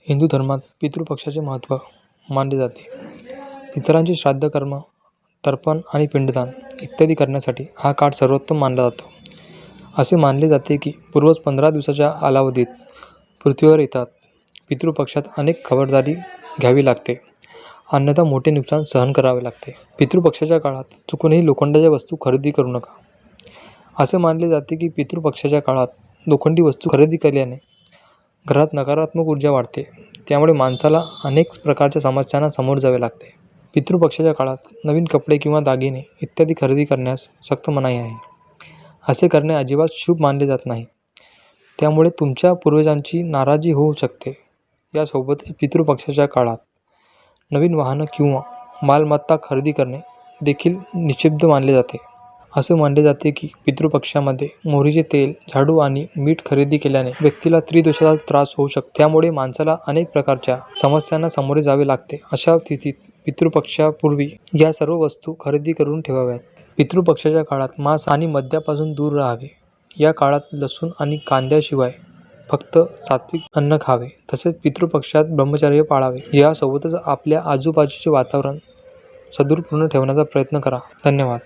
हिंदू धर्मात पितृपक्षाचे महत्त्व मानले जाते. पितरांचे श्राद्ध कर्म, तर्पण आणि पिंडदान इत्यादी करण्यासाठी हा काळ सर्वोत्तम मानला जातो. असे मानले जाते की पूर्वज 15 दिवसाच्या कालावधीत पृथ्वीवर येतात. पितृपक्षात अनेक खबरदारी घ्यावी लागते, अन्यथा मोठे नुकसान सहन करावे लागते. पितृपक्षाच्या काळात चुकूनही लोखंडाच्या वस्तू खरेदी करू नका. असे मानले जाते की पितृपक्षाच्या काळात लोखंडी वस्तू खरेदी केल्याने घरात नकारात्मक ऊर्जा वाढते, त्यामुळे माणसाला अनेक प्रकारच्या समस्यांना सामोरे जावे लागते. पितृपक्षाच्या काळात नवीन कपडे किंवा दागिने इत्यादी खरेदी करण्यास सक्त मनाई आहे. असे करणे अजिबात शुभ मानले जात नाही, त्यामुळे तुमच्या पूर्वजांची नाराजी होऊ शकते. यासोबतच पितृपक्षाच्या काळात नवीन वाहनं किंवा मालमत्ता खरेदी करणे देखील निषिद्ध मानले जाते. असे मानले जाते की पितृपक्षामध्ये मोहरीचे तेल, झाडू आणि मीठ खरेदी केल्याने व्यक्तीला त्रिदोषाचा त्रास होऊ शकतो, त्यामुळे माणसाला अनेक प्रकारच्या समस्यांना सामोरे जावे लागते. अशा स्थितीत पितृपक्षापूर्वी या सर्व वस्तू खरेदी करून ठेवाव्यात. पितृपक्षाच्या काळात मांस आणि मद्यापासून दूर राहावे. या काळात लसूण आणि कांद्याशिवाय फक्त सात्विक अन्न खावे. तसेच पितृपक्षात ब्रह्मचर्य पाळावे. यासोबतच आपल्या आजूबाजूचे वातावरण सदृढ ठेवण्याचा प्रयत्न करा. धन्यवाद.